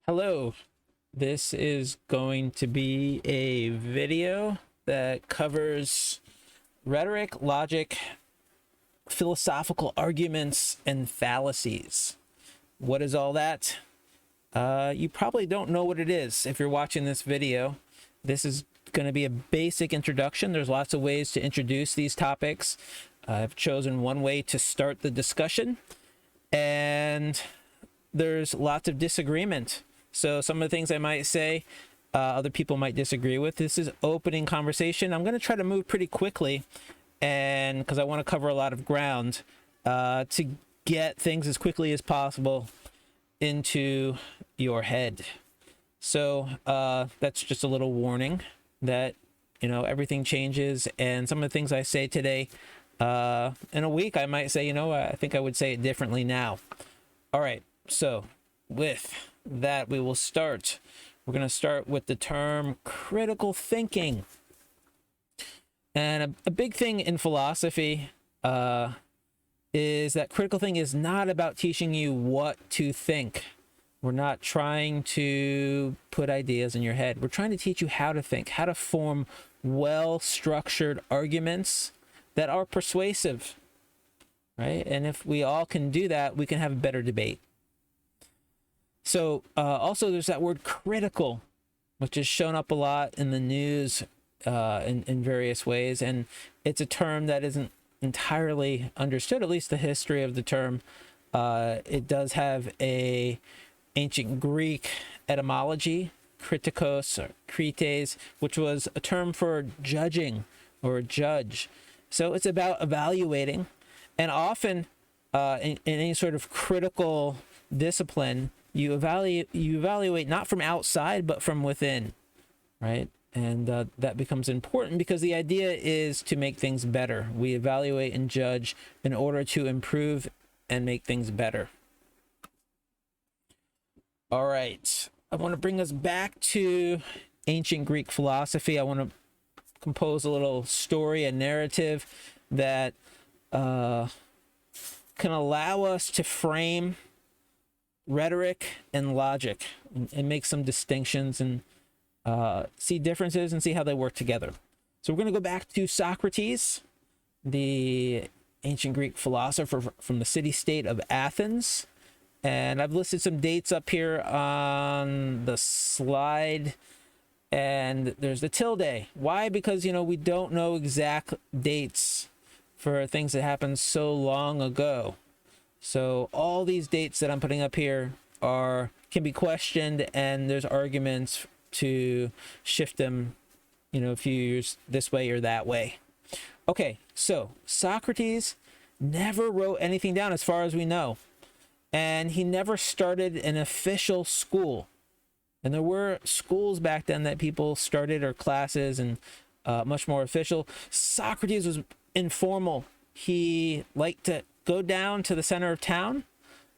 Hello, this is going to be a video that covers rhetoric, logic, philosophical arguments, and fallacies. What is all that? You probably don't know what it is if you're watching this video. This is going to be a basic introduction. There's lots of ways to introduce these topics. I've chosen one way to start the discussion, and there's lots of disagreement. So some of the things I might say, other people might disagree with. This is opening conversation. I'm going to try to move pretty quickly, and because I want to cover a lot of ground, to get things as quickly as possible into your head. So that's just a little warning that, everything changes, and some of the things I say today, in a week, I might say, I think I would say it differently now. All right. So with that, we will start. We're going to start with the term critical thinking. And a big thing in philosophy is that critical thinking is not about teaching you what to think. We're not trying to put ideas in your head. We're trying to teach you how to think, how to form well-structured arguments that are persuasive, right? And if we all can do that, we can have a better debate. So also there's that word critical, which has shown up a lot in the news in various ways. And it's a term that isn't entirely understood, at least the history of the term. It does have a ancient Greek etymology, kritikos or krites, which was a term for judging or judge. So it's about evaluating. And often in any sort of critical discipline, you evaluate not from outside but from within, right? And that becomes important because the idea is to make things better. We evaluate and judge in order to improve and make things better. All right, I want to bring us back to ancient Greek philosophy. I want to compose a little story, a narrative that can allow us to frame rhetoric and logic and make some distinctions and see differences and see how they work together. So we're going to go back to Socrates, the ancient Greek philosopher from the city-state of Athens. And I've listed some dates up here on the slide. And there's the tilde. Why? Because, we don't know exact dates for things that happened so long ago. So all these dates that I'm putting up here can be questioned, and there's arguments to shift them, a few years this way or that way. Okay, so Socrates never wrote anything down as far as we know, and he never started an official school. And there were schools back then that people started, or classes, and much more official. Socrates was informal. He liked to go down to the center of town.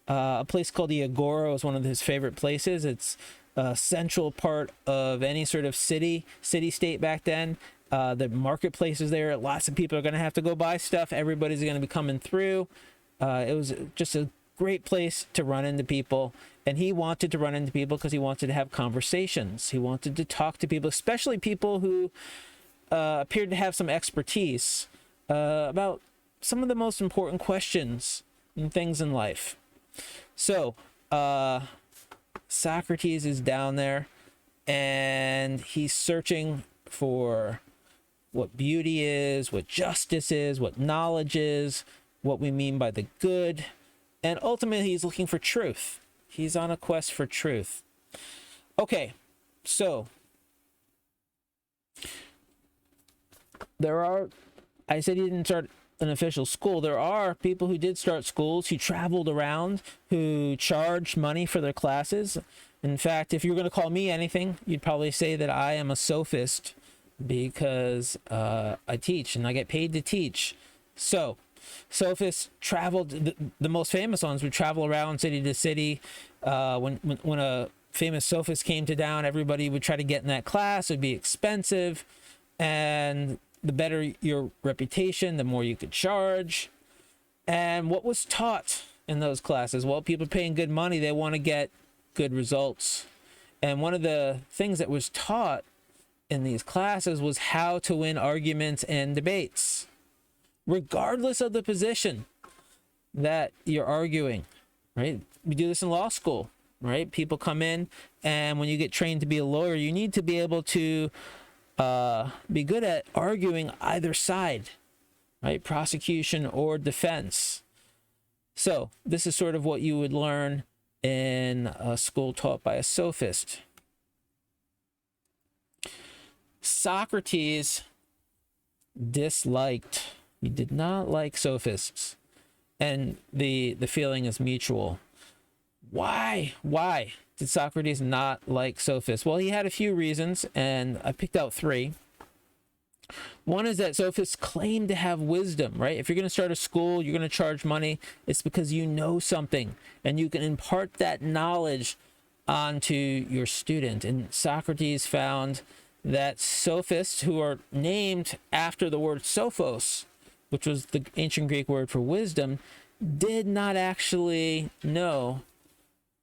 A place called the Agora was one of his favorite places. It's a central part of any sort of city-state back then. The marketplace is there. Lots of people are going to have to go buy stuff. Everybody's going to be coming through. It was just a great place to run into people. And he wanted to run into people because he wanted to have conversations. He wanted to talk to people, especially people who appeared to have some expertise about some of the most important questions and things in life. So Socrates is down there, and he's searching for what beauty is, what justice is, what knowledge is, what we mean by the good, and ultimately he's looking for truth. He's on a quest for truth. Okay, so I said he didn't start an official school. There are people who did start schools, who traveled around, who charged money for their classes. In fact, if you were going to call me anything, you'd probably say that I am a sophist, because I teach and I get paid to teach. So Sophists traveled. The most famous ones would travel around city to city. When a famous sophist came to town, everybody would try to get in that class. It would be expensive, and the better your reputation, the more you could charge. And what was taught in those classes? Well, people are paying good money. They want to get good results. And one of the things that was taught in these classes was how to win arguments and debates, regardless of the position that you're arguing, right? We do this in law school, right? People come in, and when you get trained to be a lawyer, you need to be able to be good at arguing either side, right? Prosecution or defense. So this is sort of what you would learn in a school taught by a sophist. Socrates disliked, he did not like sophists, and the feeling is mutual. Why did Socrates not like sophists? Well, he had a few reasons, and I picked out 3. One is that sophists claim to have wisdom, right? If you're going to start a school, you're going to charge money, it's because you know something, and you can impart that knowledge onto your student. And Socrates found that sophists, who are named after the word sophos, which was the ancient Greek word for wisdom, did not actually know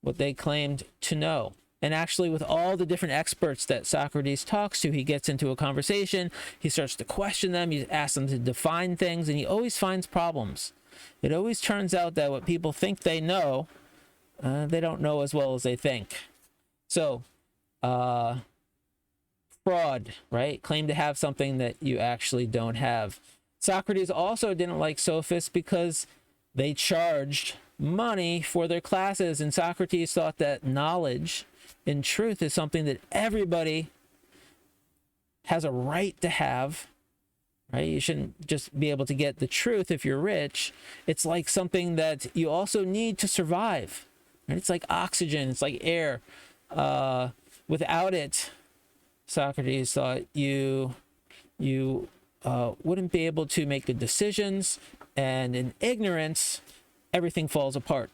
what they claimed to know. And actually, with all the different experts that Socrates talks to, he gets into a conversation, he starts to question them, he asks them to define things, and he always finds problems. It always turns out that what people think they know, they don't know as well as they think. So, fraud, right? Claim to have something that you actually don't have. Socrates also didn't like sophists because they charged money for their classes, and Socrates thought that knowledge and truth is something that everybody has a right to have, right? You shouldn't just be able to get the truth if you're rich. It's like something that you also need to survive, right? It's like oxygen, it's like air. Without it, Socrates thought you wouldn't be able to make good decisions, and in ignorance, everything falls apart.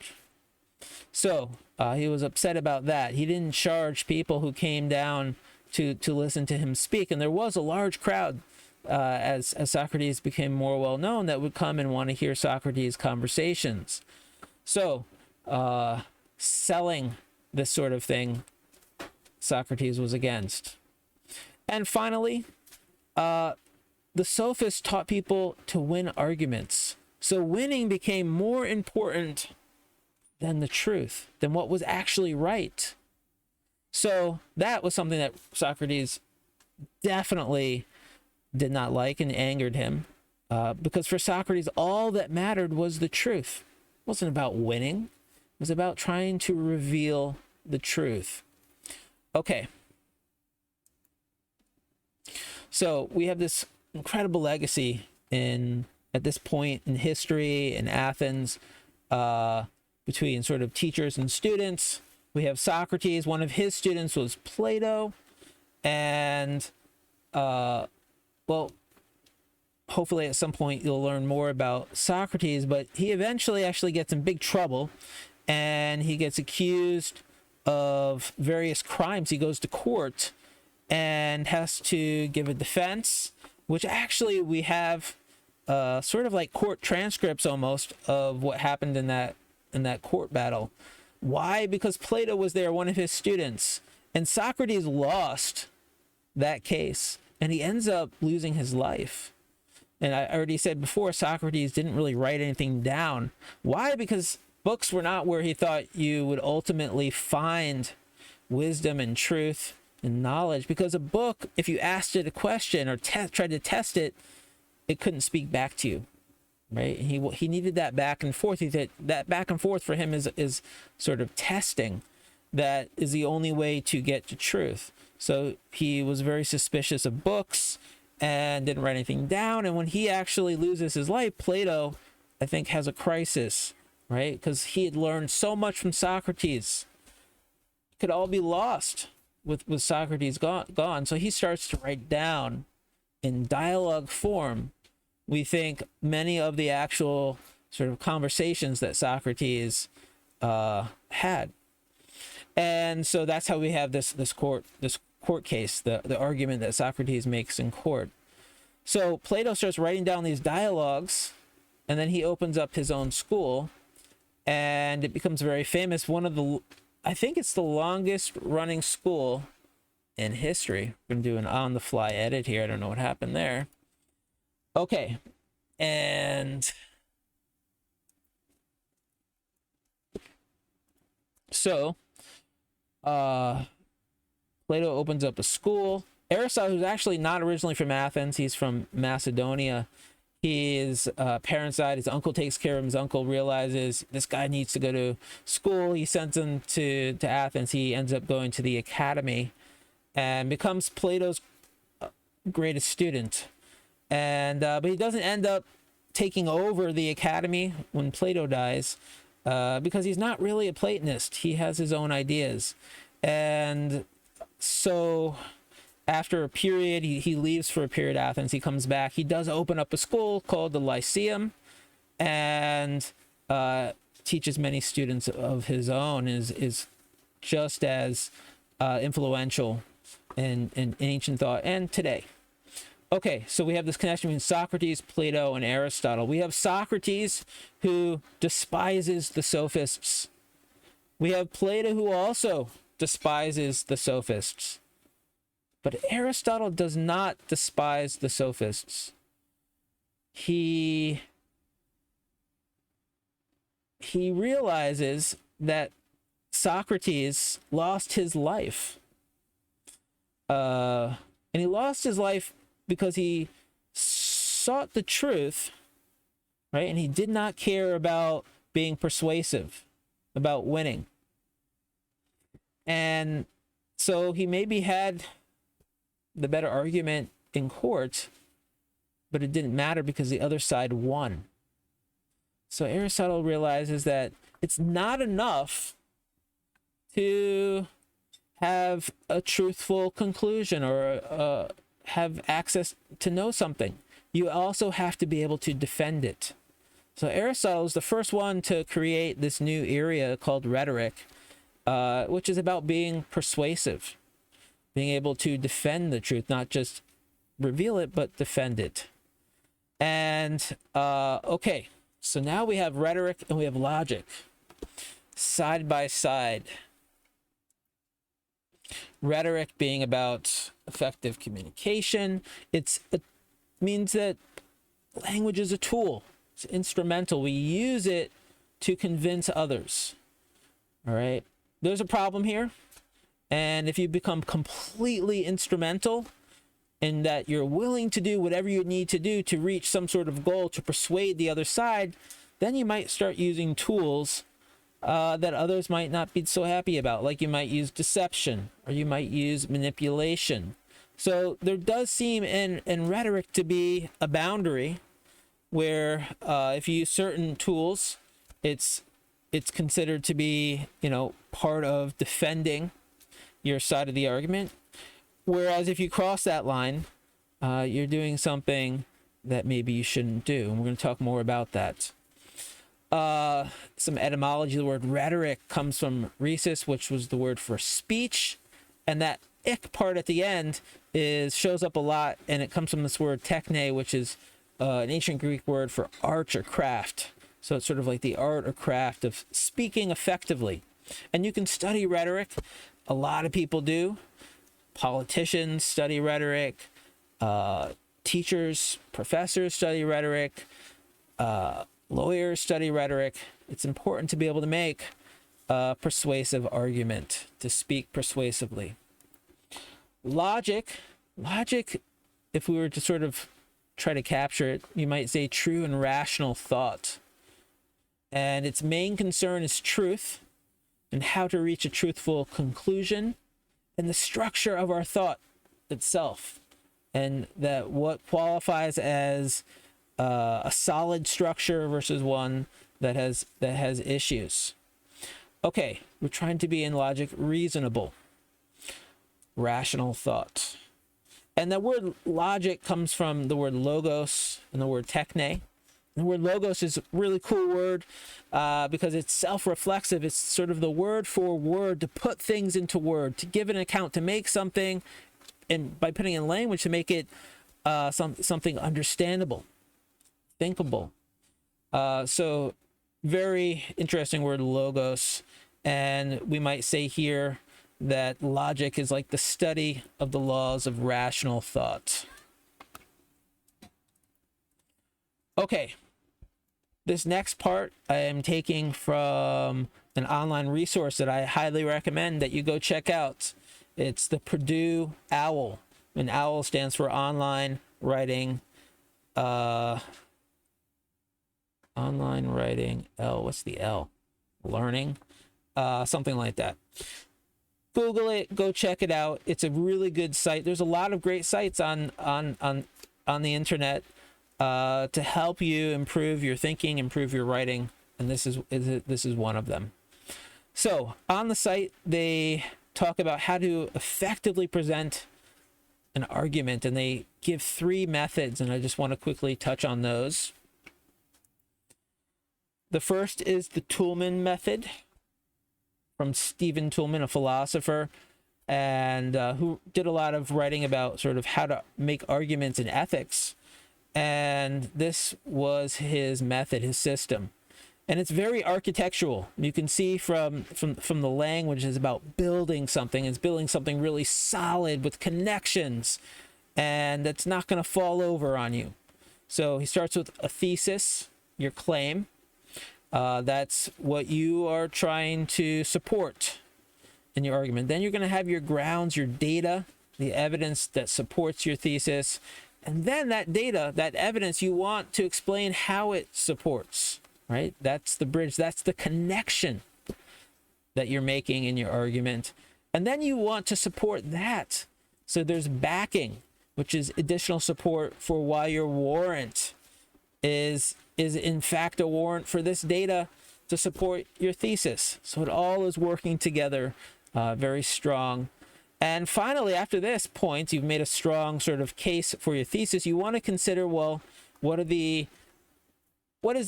So he was upset about that. He didn't charge people who came down to listen to him speak, and there was a large crowd as Socrates became more well known that would come and want to hear Socrates' conversations. So selling this sort of thing, Socrates was against. And finally, the sophists taught people to win arguments. So winning became more important than the truth, than what was actually right. So that was something that Socrates definitely did not like and angered him, because for Socrates, all that mattered was the truth. It wasn't about winning. It was about trying to reveal the truth. Okay. So we have this incredible legacy at this point in history in Athens, between sort of teachers and students. We have Socrates. One of his students was Plato, and well, hopefully at some point you'll learn more about Socrates, but he eventually actually gets in big trouble, and he gets accused of various crimes. He goes to court and has to give a defense, which actually we have sort of like court transcripts almost of what happened in that court battle. Why? Because Plato was there, one of his students, and Socrates lost that case, and he ends up losing his life. And I already said before, Socrates didn't really write anything down. Why? Because books were not where he thought you would ultimately find wisdom and truth and knowledge. Because a book, if you asked it a question or tried to test it, it couldn't speak back to you, right? He needed that back and forth. That back and forth for him is sort of testing. That is the only way to get to truth. So he was very suspicious of books and didn't write anything down. And when he actually loses his life, Plato, I think, has a crisis, right? Because he had learned so much from Socrates. It could all be lost with Socrates gone. So he starts to write down in dialogue form, we think, many of the actual sort of conversations that Socrates had. And so that's how we have this court case, the argument that Socrates makes in court. So Plato starts writing down these dialogues, and then he opens up his own school, and it becomes very famous. One of the I think it's the longest running school in history. I'm doing an on the fly edit here. I don't know what happened there. Okay. And so Plato opens up a school. Aristotle, who's actually not originally from Athens, he's from Macedonia. His parents died. His uncle takes care of him. His uncle realizes this guy needs to go to school. He sends him to Athens. He ends up going to the academy and becomes Plato's greatest student. And but he doesn't end up taking over the academy when Plato dies, because he's not really a Platonist. He has his own ideas. And so after a period, he leaves for a period Athens. He comes back. He does open up a school called the Lyceum, and teaches many students of his own, is just as influential in ancient thought and today. Okay, so we have this connection between Socrates, Plato, and Aristotle. We have Socrates, who despises the Sophists. We have Plato, who also despises the Sophists. But Aristotle does not despise the Sophists. He realizes that Socrates lost his life. And he lost his life because he sought the truth, right? And he did not care about being persuasive, about winning. And so he maybe had the better argument in court, but it didn't matter because the other side won. So Aristotle realizes that it's not enough to have a truthful conclusion or have access to know something. You also have to be able to defend it. So Aristotle is the first one to create this new area called rhetoric, which is about being persuasive, being able to defend the truth, not just reveal it, but defend it. And okay, so now we have rhetoric and we have logic side by side. Rhetoric being about effective communication. It means that language is a tool. It's instrumental. We use it to convince others. All right. There's a problem here. And if you become completely instrumental in that you're willing to do whatever you need to do to reach some sort of goal to persuade the other side, then you might start using tools that others might not be so happy about. Like you might use deception or you might use manipulation. So there does seem in rhetoric to be a boundary where if you use certain tools, it's considered to be, part of defending your side of the argument. Whereas if you cross that line, you're doing something that maybe you shouldn't do. And we're going to talk more about that. Some etymology. The word rhetoric comes from rhesis, which was the word for speech. And that ick part at the end shows up a lot, and it comes from this word techne, which is an ancient Greek word for art or craft. So it's sort of like the art or craft of speaking effectively. And you can study rhetoric. A lot of people do. Politicians study rhetoric. Teachers, professors study rhetoric. Lawyers study rhetoric. It's important to be able to make a persuasive argument, to speak persuasively. Logic, if we were to sort of try to capture it, you might say true and rational thought. And its main concern is truth and how to reach a truthful conclusion and the structure of our thought itself. And that what qualifies as a solid structure versus one that has issues. Okay, we're trying to be in logic reasonable, rational thought. And the word logic comes from the word logos and the word techne. The word logos is a really cool word because it's self-reflexive. It's sort of the word for word, to put things into word, to give an account, to make something, and by putting in language, to make it something understandable, thinkable. So very interesting word, logos. And we might say here that logic is like the study of the laws of rational thought. Okay, this next part I am taking from an online resource that I highly recommend that you go check out. It's the Purdue OWL, and OWL stands for Online Writing, L, what's the L? Learning, something like that. Google it, go check it out. It's a really good site. There's a lot of great sites on the internet to help you improve your thinking, improve your writing, and this is one of them. So on the site, they talk about how to effectively present an argument, and they give 3 methods, and I just want to quickly touch on those. The first is the Toulmin method, from Stephen Toulmin, a philosopher, and who did a lot of writing about sort of how to make arguments in ethics. And this was his method, his system. And it's very architectural. You can see from the language is about building something. It's building something really solid with connections, and that's not going to fall over on you. So he starts with a thesis, your claim. That's what you are trying to support in your argument. Then you're going to have your grounds, your data, the evidence that supports your thesis. And then that data, that evidence, you want to explain how it supports, right? That's the bridge. That's the connection that you're making in your argument. And then you want to support that. So there's backing, which is additional support for why your warrant is in fact a warrant for this data to support your thesis. So it all is working together very strong. And finally, after this point, you've made a strong sort of case for your thesis. You want to consider, well, what is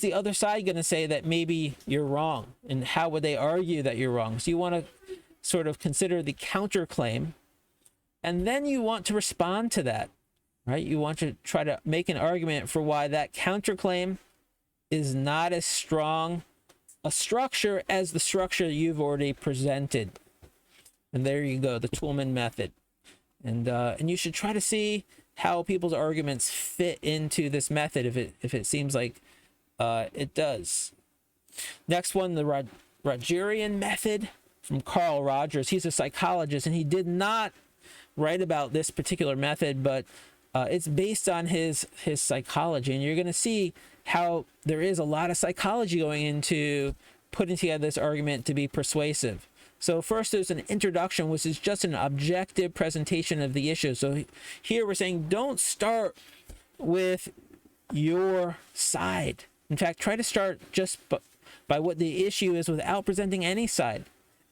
the other side going to say that maybe you're wrong? And how would they argue that you're wrong? So you want to sort of consider the counterclaim. And then you want to respond to that, right? You want to try to make an argument for why that counterclaim is not as strong a structure as the structure you've already presented. And there you go, the Toulmin method. And you should try to see how people's arguments fit into this method if it seems like it does. Next one, the Rogerian method from Carl Rogers. He's a psychologist, and he did not write about this particular method, but it's based on his psychology. And you're going to see how there is a lot of psychology going into putting together this argument to be persuasive. So first there's an introduction, which is just an objective presentation of the issue. So here we're saying don't start with your side. In fact, try to start just by what the issue is without presenting any side.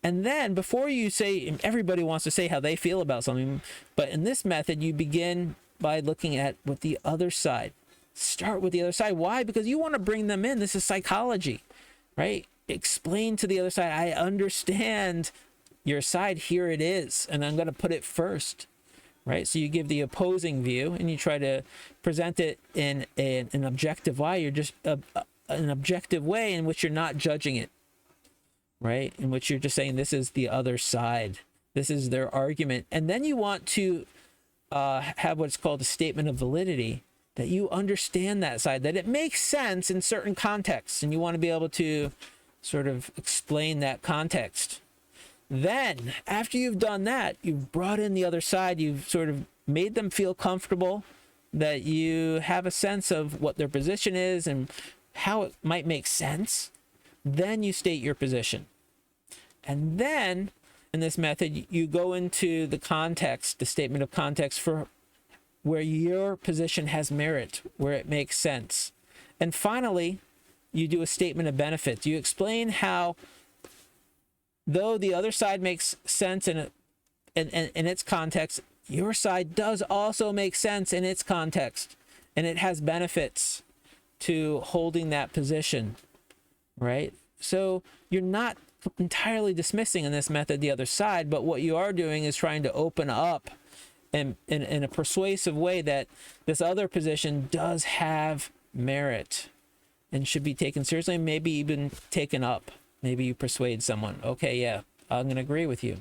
And then before you say, everybody wants to say how they feel about something, but in this method, you begin by looking at what the other side. Start with the other side. Why? Because you want to bring them in. This is psychology, right? Explain to the other side, I understand your side, here it is, and I'm going to put it first, right? So you give the opposing view and you try to present it in an objective way. You're just an objective way in which you're not judging it, right? In which you're just saying this is the other side, this is their argument. And then you want to have what's called a statement of validity, that you understand that side, that it makes sense in certain contexts, and you want to be able to sort of explain that context. Then, after you've done that, you've brought in the other side, you've sort of made them feel comfortable, that you have a sense of what their position is and how it might make sense. Then you state your position. And then, in this method, you go into the context, the statement of context for where your position has merit, where it makes sense. And finally, you do a statement of benefits. You explain how, though the other side makes sense in its context, your side does also make sense in its context, and it has benefits to holding that position, right? So you're not entirely dismissing in this method the other side, but what you are doing is trying to open up in a persuasive way that this other position does have merit and should be taken seriously, and maybe even taken up Maybe you persuade someone. Okay, yeah, I'm going to agree with you.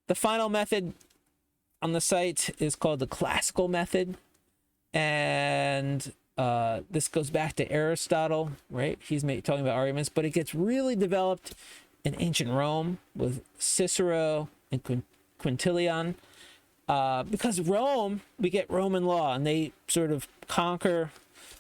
The final method on the site is called the classical method. And this goes back to Aristotle, right? He's talking about arguments, but it gets really developed in ancient Rome with Cicero and Quintilian. Because Rome, we get Roman law, and they sort of conquer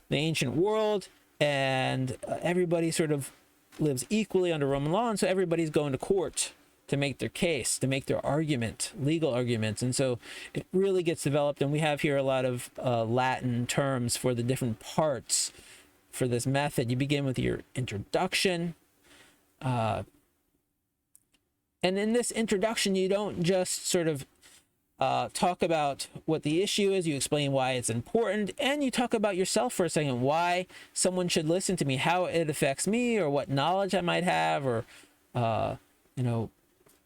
the ancient world, and everybody sort of lives equally under Roman law, and so everybody's going to court to make their case, to make their argument, legal arguments. And so it really gets developed, and we have here a lot of Latin terms for the different parts for this method. You begin with your introduction, and in this introduction, you don't just sort of talk about what the issue is, you explain why it's important, and you talk about yourself for a second, why someone should listen to me, how it affects me, or what knowledge I might have, or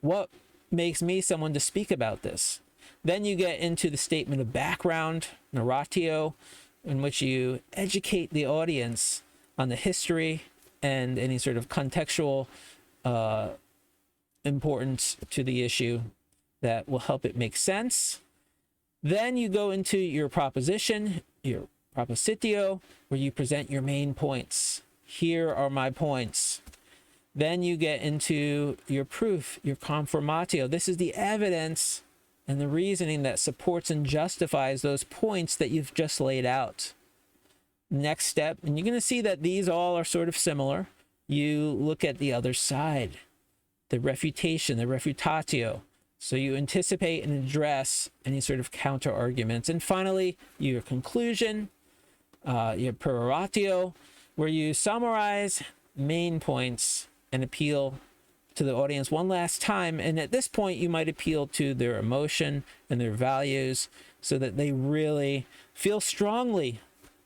what makes me someone to speak about this. Then you get into the statement of background, narratio, in which you educate the audience on the history and any sort of contextual importance to the issue that will help it make sense. Then you go into your proposition, your propositio, where you present your main points. Here are my points. Then you get into your proof, your confirmatio. This is the evidence and the reasoning that supports and justifies those points that you've just laid out. Next step, and you're going to see that these all are sort of similar. You look at the other side, the refutation, the refutatio. So you anticipate and address any sort of counter arguments. And finally, your conclusion, your peroratio, where you summarize main points and appeal to the audience one last time. And at this point, you might appeal to their emotion and their values so that they really feel strongly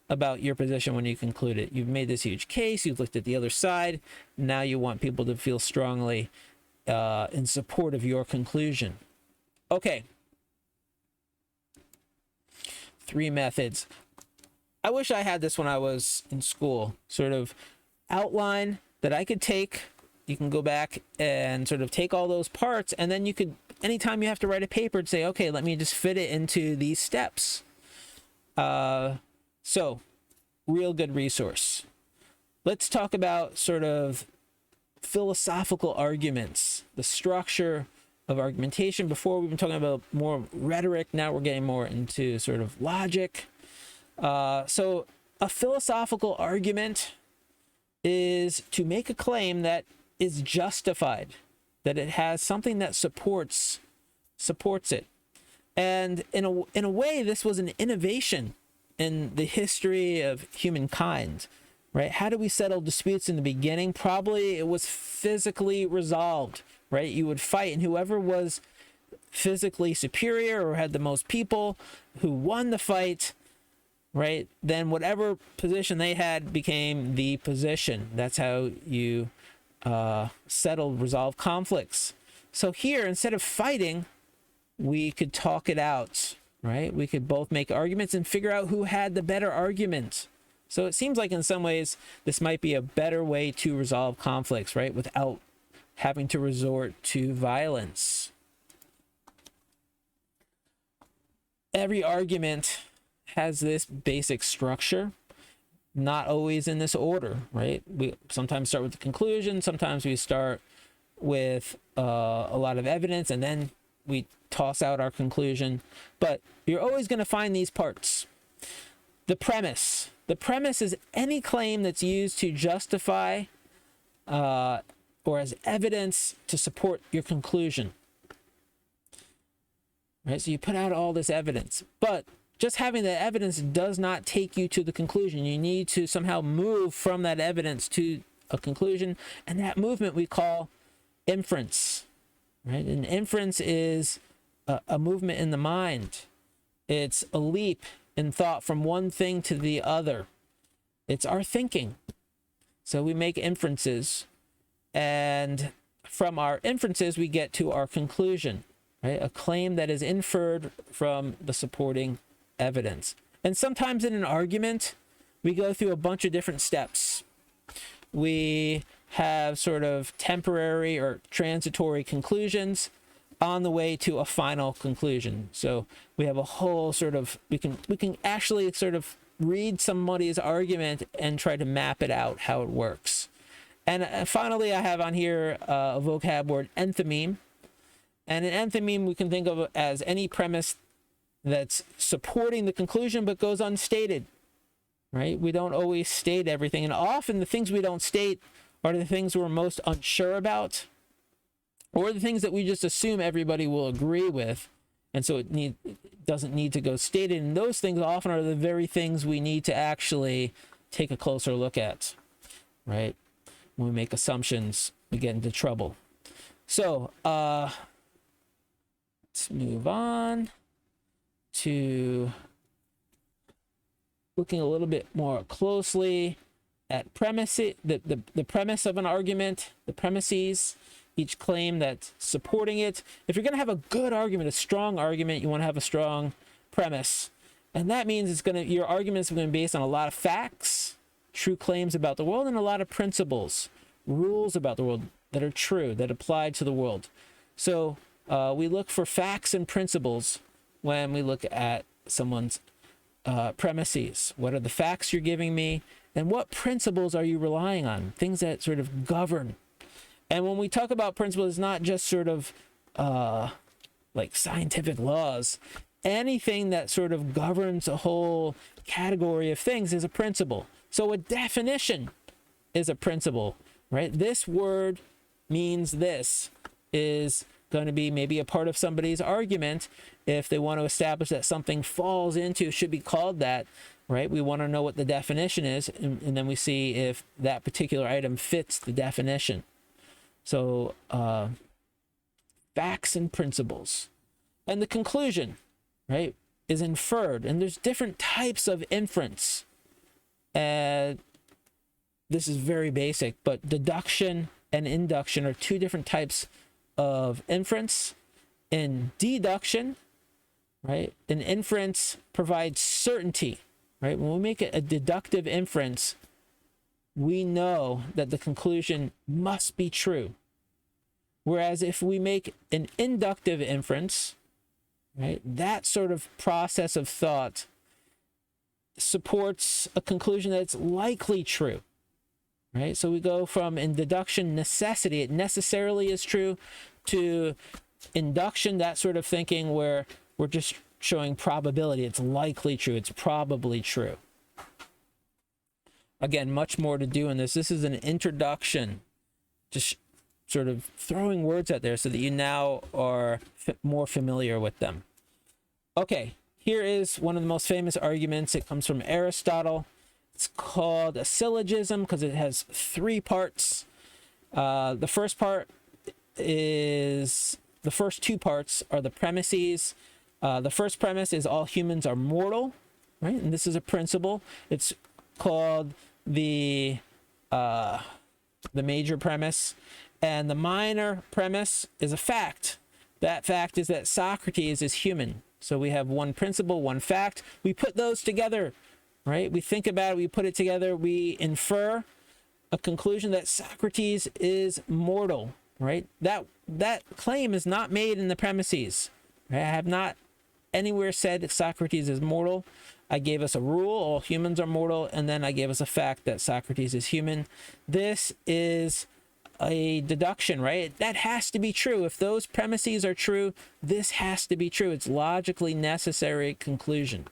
about your position when you conclude it. You've made this huge case, you've looked at the other side. Now you want people to feel strongly in support of your conclusion. Okay. 3 methods. I wish I had this when I was in school. Sort of outline that I could take. You can go back and sort of take all those parts, and then you could, anytime you have to write a paper, say, okay, let me just fit it into these steps. So, real good resource. Let's talk about sort of philosophical arguments, the structure of argumentation. Before, we've been talking about more rhetoric. Now we're getting more into sort of logic. So a philosophical argument is to make a claim that is justified, that it has something that supports it. And in a way, this was an innovation in the history of humankind. Right? How do we settle disputes in the beginning? Probably it was physically resolved, right? You would fight, and whoever was physically superior or had the most people who won the fight, right? Then whatever position they had became the position. That's how you resolve conflicts. So here, instead of fighting, we could talk it out, right? We could both make arguments and figure out who had the better argument. So it seems like in some ways, this might be a better way to resolve conflicts, right? Without having to resort to violence. Every argument has this basic structure, not always in this order, right? We sometimes start with the conclusion, sometimes we start with a lot of evidence, and then we toss out our conclusion. But you're always going to find these parts. The premise. The premise is any claim that's used to justify or as evidence to support your conclusion. Right? So you put out all this evidence, but just having the evidence does not take you to the conclusion. You need to somehow move from that evidence to a conclusion, and that movement we call inference. Right? And inference is a movement in the mind. It's a leap in thought from one thing to the other. It's our thinking. So we make inferences, and from our inferences we get to our conclusion, right? A claim that is inferred from the supporting evidence. And sometimes in an argument we go through a bunch of different steps. we have sort of temporary or transitory conclusions on the way to a final conclusion. So we have a whole sort of, we can actually sort of read somebody's argument and try to map it out how it works. And finally, I have on here a vocab word, enthymeme. And an enthymeme we can think of as any premise that's supporting the conclusion but goes unstated, right? We don't always state everything. And often the things we don't state are the things we're most unsure about, or the things that we just assume everybody will agree with. And so it doesn't need to go stated. And those things often are the very things we need to actually take a closer look at, right? When we make assumptions, we get into trouble. So let's move on to looking a little bit more closely at premise, the premise of an argument, the premises, each claim that's supporting it. If you're going to have a good argument, a strong argument, you want to have a strong premise. And that means your arguments are going to be based on a lot of facts, true claims about the world, and a lot of principles, rules about the world that are true, that apply to the world. So we look for facts and principles when we look at someone's premises. What are the facts you're giving me? And what principles are you relying on? Things that sort of govern. And when we talk about principles, it's not just sort of like scientific laws. Anything that sort of governs a whole category of things is a principle. So a definition is a principle, right? This word means this is going to be maybe a part of somebody's argument if they want to establish that something falls into, should be called that, right? We want to know what the definition is, and then we see if that particular item fits the definition. So facts and principles. And the conclusion, right, is inferred. And there's different types of inference. This is very basic, but deduction and induction are two different types of inference. In deduction, right, an inference provides certainty, right? When we make a deductive inference, we know that the conclusion must be true. Whereas if we make an inductive inference, right, that sort of process of thought supports a conclusion that's likely true, right? So we go from, in deduction, necessity, it necessarily is true, to induction, that sort of thinking where we're just showing probability. It's likely true. It's probably true. Again, much more to do in this. This is an introduction, just sort of throwing words out there so that you now are more familiar with them. Okay, here is one of the most famous arguments. It comes from Aristotle. It's called a syllogism because it has three parts. The first two parts are the premises. The first premise is all humans are mortal, right? And this is a principle. It's called the major premise. And the minor premise is a fact. That fact is that Socrates is human. So we have one principle, one fact. We put those together, right? We think about it, we put it together, we infer a conclusion that Socrates is mortal, right? That claim is not made in the premises. Right? I have not anywhere said that Socrates is mortal. I gave us a rule, all humans are mortal, and then I gave us a fact that Socrates is human. This is a deduction, right? That has to be true. If those premises are true, this has to be true. It's logically necessary conclusion.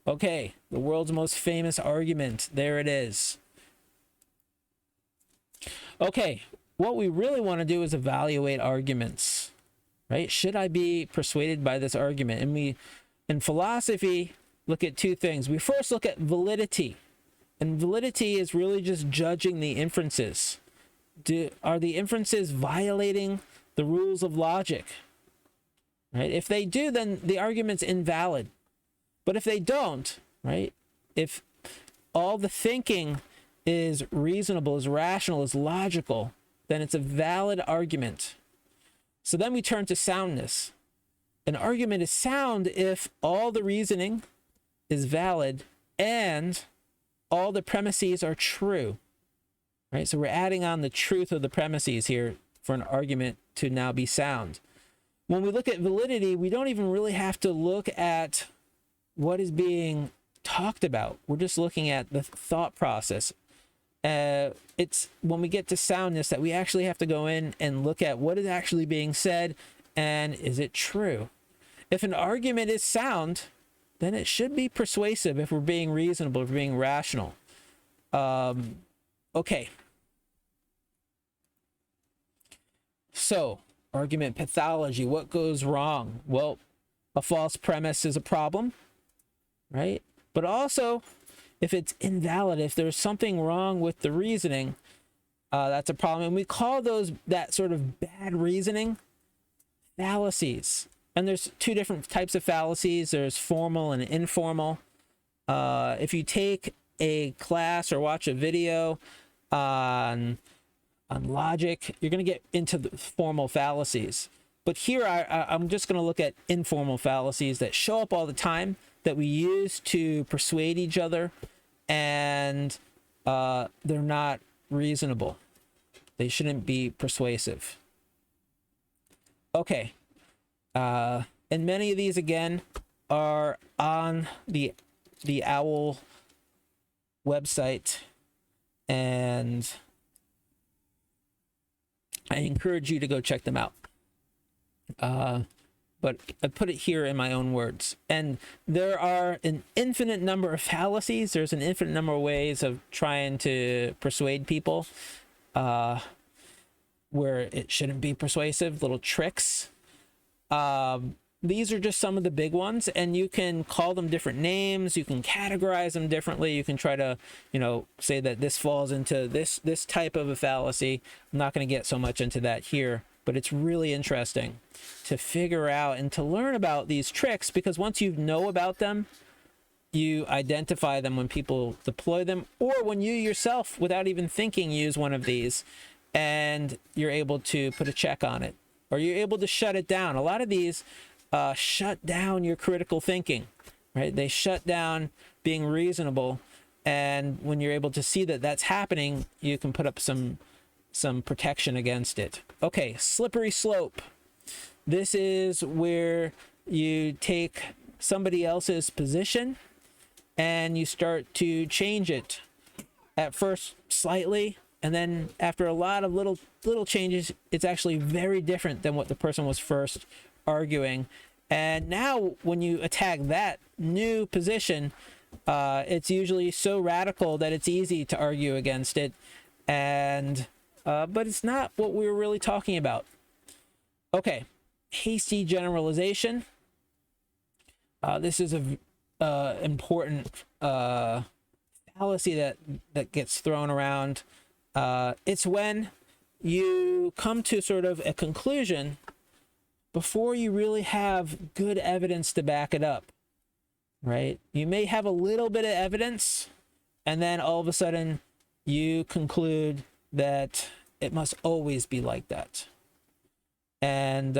Okay, the world's most famous argument. There it is. Okay, what we really want to do is evaluate arguments, right? Should I be persuaded by this argument? And we, in philosophy, look at two things. We first look at validity. And validity is really just judging the inferences. Are the inferences violating the rules of logic? Right? If they do, then the argument's invalid. But if they don't, right? If all the thinking is reasonable, is rational, is logical, then it's a valid argument. So then we turn to soundness. An argument is sound if all the reasoning is valid and all the premises are true. right? So we're adding on the truth of the premises here for an argument to now be sound. When we look at validity, we don't even really have to look at what is being talked about. We're just looking at the thought process. It's when we get to soundness that we actually have to go in and look at what is actually being said and is it true. If an argument is sound, then it should be persuasive if we're being reasonable, if we're being rational. Okay. So, argument pathology, what goes wrong? Well, a false premise is a problem, right? But also, if it's invalid, if there's something wrong with the reasoning, that's a problem. And we call that sort of bad reasoning fallacies. And there's two different types of fallacies. There's formal and informal. If you take a class or watch a video on logic, you're going to get into the formal fallacies. But here I'm just going to look at informal fallacies that show up all the time, that we use to persuade each other, and they're not reasonable. They shouldn't be persuasive. Okay. And many of these, again, are on the OWL website, and I encourage you to go check them out. But I put it here in my own words. And there are an infinite number of fallacies. There's an infinite number of ways of trying to persuade people where it shouldn't be persuasive, little tricks. These are just some of the big ones, and you can call them different names. You can categorize them differently. You can try to, say that this falls into this type of a fallacy. I'm not going to get so much into that here, but it's really interesting to figure out and to learn about these tricks, because once you know about them, you identify them when people deploy them, or when you yourself, without even thinking, use one of these, and you're able to put a check on it, or you're able to shut it down. A lot of these shut down your critical thinking, right? They shut down being reasonable, and when you're able to see that that's happening, you can put up some protection against it. Okay, slippery slope. This is where you take somebody else's position and you start to change it, at first slightly, and then after a lot of little changes, it's actually very different than what the person was first arguing. And now when you attack that new position, it's usually so radical that it's easy to argue against it, and but it's not what we were really talking about. Okay, hasty generalization. This is a important fallacy that gets thrown around. It's when you come to sort of a conclusion before you really have good evidence to back it up, right? You may have a little bit of evidence, and then all of a sudden you conclude that it must always be like that. And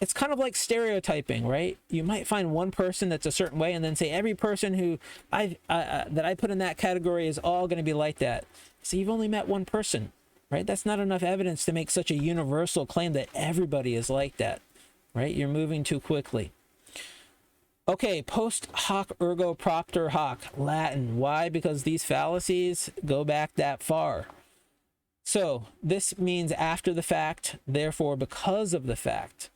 it's kind of like stereotyping, right? You might find one person that's a certain way and then say every person who that I put in that category is all going to be like that. So you've only met one person, right? That's not enough evidence to make such a universal claim that everybody is like that, right? You're moving too quickly. Okay, post hoc ergo propter hoc, Latin. Why? Because these fallacies go back that far. So this means after the fact, therefore because of the fact.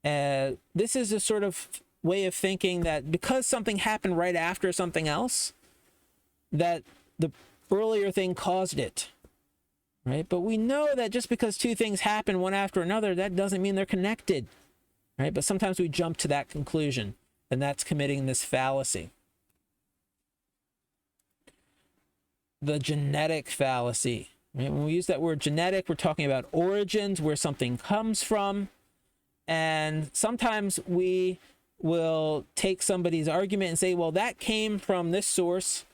This is a sort of way of thinking that because something happened right after something else, that the earlier thing caused it, right? But we know that just because two things happen one after another, that doesn't mean they're connected, right? But sometimes we jump to that conclusion, and that's committing this fallacy. The genetic fallacy. Right? When we use that word genetic, we're talking about origins, where something comes from. And sometimes we will take somebody's argument and say, well, that came from this source,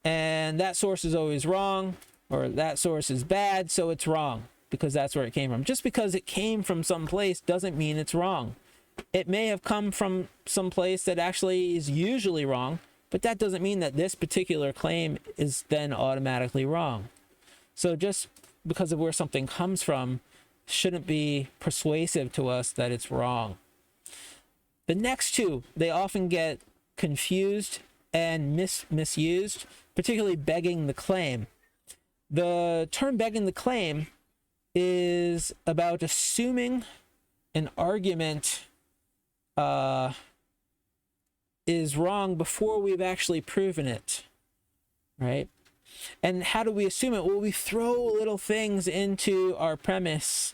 and that source is always wrong, or that source is bad, so it's wrong because that's where it came from. Just because it came from some place doesn't mean it's wrong. It may have come from some place that actually is usually wrong, but that doesn't mean that this particular claim is then automatically wrong. So just because of where something comes from shouldn't be persuasive to us that it's wrong. The next two, they often get confused and misused, particularly begging the claim. The term begging the claim is about assuming an argument is wrong before we've actually proven it, right? And how do we assume it? Well, we throw little things into our premises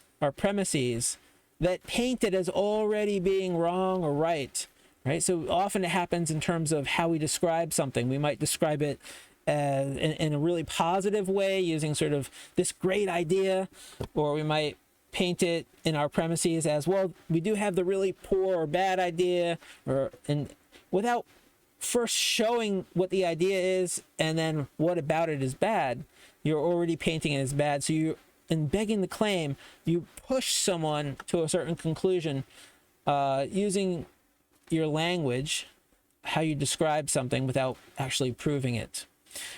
that paint it as already being wrong or right, right? So often it happens in terms of how we describe something. We might describe it in a really positive way, using sort of this great idea, or we might paint it in our premises as, well, we do have the really poor or bad idea, and without first showing what the idea is and then what about it is bad, you're already painting it as bad. So you, in begging the claim, you push someone to a certain conclusion using your language, how you describe something, without actually proving it.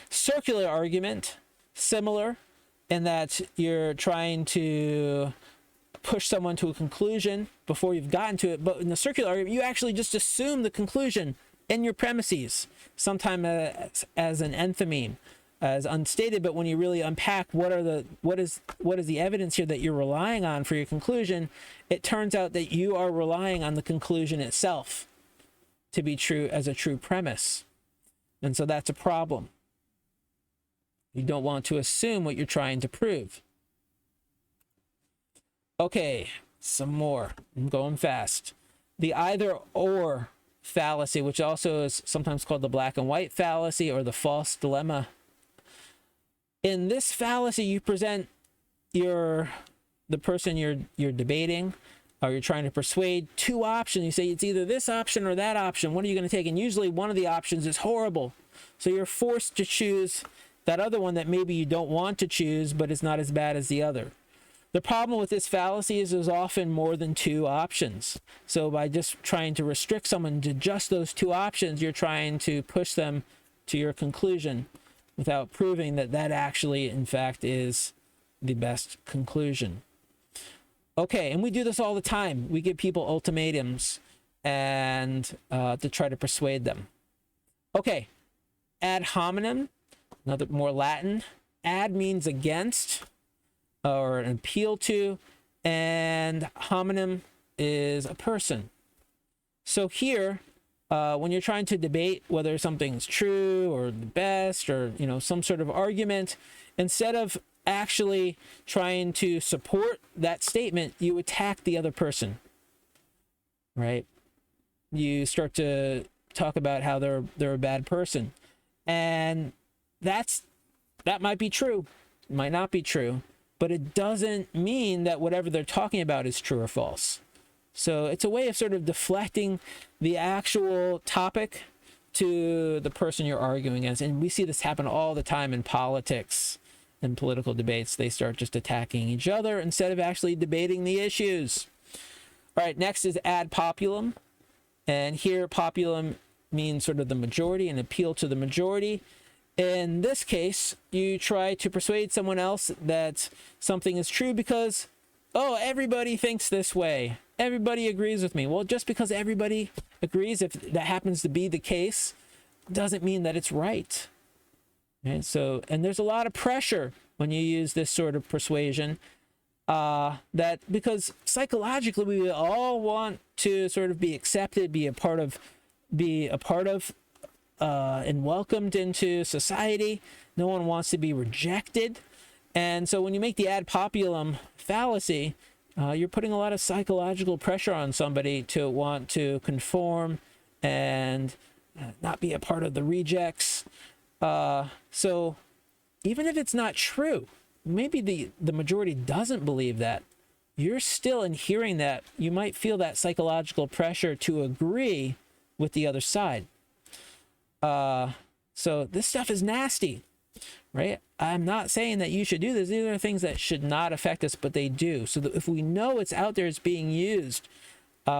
Circular argument, similar in that you're trying to push someone to a conclusion before you've gotten to it, but in the circular argument, you actually just assume the conclusion in your premises, sometimes as an enthymeme, as unstated. But when you really unpack what is the evidence here that you're relying on for your conclusion, it turns out that you are relying on the conclusion itself to be true as a true premise. And so that's a problem. You don't want to assume what you're trying to prove. Okay, some more. I'm going fast. The either or fallacy, which also is sometimes called the black and white fallacy or the false dilemma. In this fallacy, you present the person you're debating or you're trying to persuade two options. You say it's either this option or that option. What are you going to take? And usually one of the options is horrible. So you're forced to choose that other one that maybe you don't want to choose, but it's not as bad as the other. The problem with this fallacy is there's often more than two options. So by just trying to restrict someone to just those two options, you're trying to push them to your conclusion without proving that that actually, in fact, is the best conclusion. Okay, and we do this all the time. We give people ultimatums and to try to persuade them. Okay, ad hominem, another more Latin. Ad means against or an appeal to, and hominem is a person. So here, when you're trying to debate whether something's true or the best or, some sort of argument, instead of actually trying to support that statement, you attack the other person, right? You start to talk about how they're a bad person, and that might be true, might not be true, but it doesn't mean that whatever they're talking about is true or false. So it's a way of sort of deflecting the actual topic to the person you're arguing against. And we see this happen all the time in politics and political debates. They start just attacking each other instead of actually debating the issues. All right, next is ad populum. And here populum means sort of the majority, an appeal to the majority. In this case, you try to persuade someone else that something is true because, everybody thinks this way. Everybody agrees with me. Well, just because everybody agrees, if that happens to be the case, doesn't mean that it's right. And there's a lot of pressure when you use this sort of persuasion, that because psychologically we all want to sort of be accepted, be a part of, and welcomed into society. No one wants to be rejected. And so when you make the ad populum fallacy, you're putting a lot of psychological pressure on somebody to want to conform and not be a part of the rejects. So even if it's not true, maybe the majority doesn't believe that, you're still, in hearing that, you might feel that psychological pressure to agree with the other side. So this stuff is nasty, right? I'm not saying that you should do this. These are things that should not affect us, but they do. So that if we know it's out there, it's being used,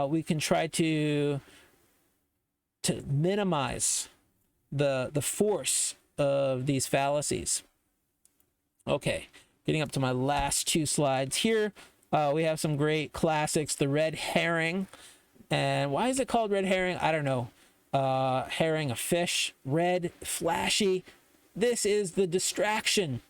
we can try to minimize the force of these fallacies. Okay, getting up to my last two slides here. We have some great classics, the red herring. And why is it called red herring? I don't know. Herring, a fish, red, flashy. This is the distraction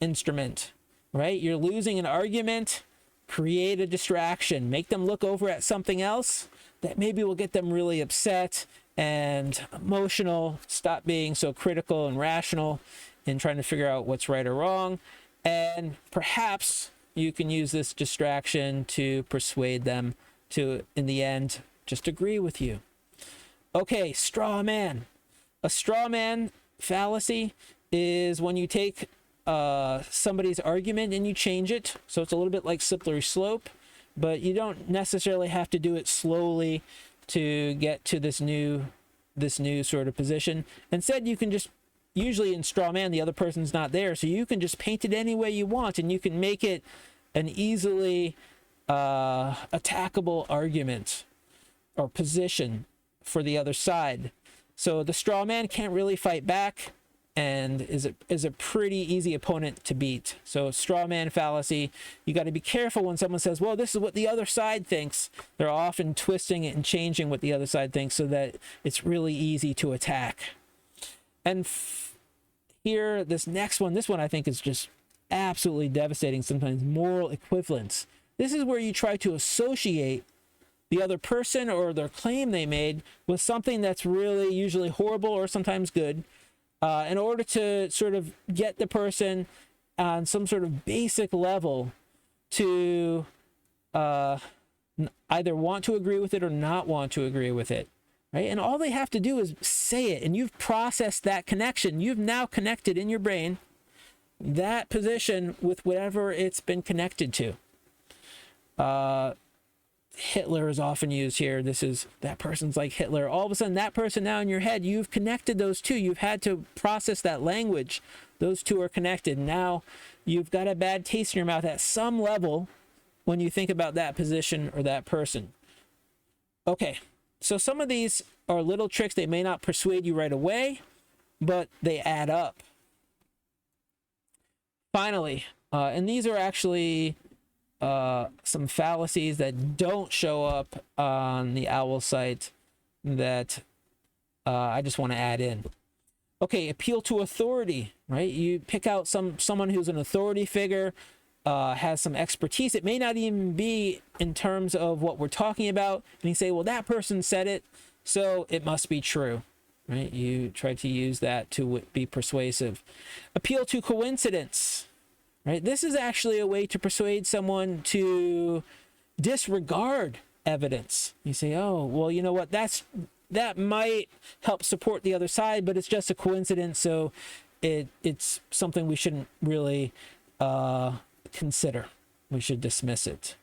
instrument, right? You're losing an argument, create a distraction, make them look over at something else that maybe will get them really upset and emotional, stop being so critical and rational in trying to figure out what's right or wrong. And perhaps you can use this distraction to persuade them to, in the end, just agree with you. Okay, straw man. A straw man fallacy is when you take somebody's argument and you change it. So it's a little bit like slippery slope, but you don't necessarily have to do it slowly to get to this new sort of position. Instead, you can just, usually in straw man, the other person's not there, so you can just paint it any way you want, and you can make it an easily attackable argument or position for the other side. So the straw man can't really fight back and is a pretty easy opponent to beat. So straw man fallacy, you got to be careful when someone says, well, this is what the other side thinks. They're often twisting it and changing what the other side thinks so that it's really easy to attack. And here, this next one, this one I think is just absolutely devastating sometimes, moral equivalence. This is where you try to associate the other person or their claim they made with something that's really usually horrible or sometimes good, in order to sort of get the person on some sort of basic level to either want to agree with it or not want to agree with it, right? And all they have to do is say it, and you've processed that connection. You've now connected in your brain that position with whatever it's been connected to. Hitler is often used here. This is, that person's like Hitler. All of a sudden, that person now in your head, you've connected those two. You've had to process that language. Those two are connected. Now you've got a bad taste in your mouth at some level when you think about that position or that person. Okay, so some of these are little tricks. They may not persuade you right away, but they add up. Finally, and these are actually some fallacies that don't show up on the OWL site that I just want to add in. Okay, appeal to authority, right? You pick out someone who's an authority figure, has some expertise. It may not even be in terms of what we're talking about. And you say, well, that person said it, so it must be true, right? You try to use that to be persuasive. Appeal to coincidence. Right? This is actually a way to persuade someone to disregard evidence. You say, oh, well, you know what? That might help support the other side, but it's just a coincidence, so it's something we shouldn't really consider. We should dismiss it.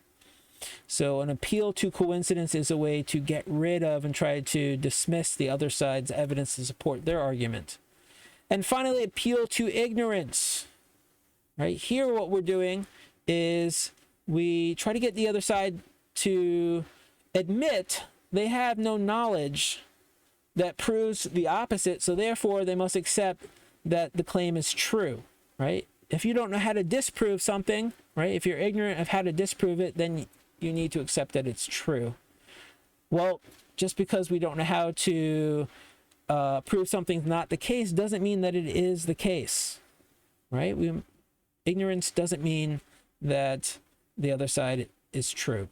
So an appeal to coincidence is a way to get rid of and try to dismiss the other side's evidence to support their argument. And finally, appeal to ignorance. Right here, what we're doing is we try to get the other side to admit they have no knowledge that proves the opposite, so therefore they must accept that the claim is true, right? If you don't know how to disprove something, right, if you're ignorant of how to disprove it, then you need to accept that it's true. Well, just because we don't know how to prove something's not the case doesn't mean that it is the case, right? Ignorance doesn't mean that the other side is true.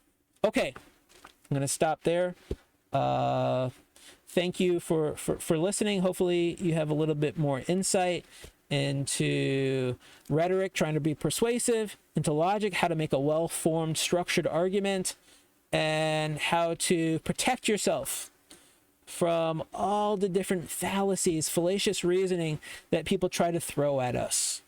Okay, I'm going to stop there. Thank you for listening. Hopefully you have a little bit more insight into rhetoric, trying to be persuasive, into logic, how to make a well-formed, structured argument, and how to protect yourself from all the different fallacies, fallacious reasoning that people try to throw at us.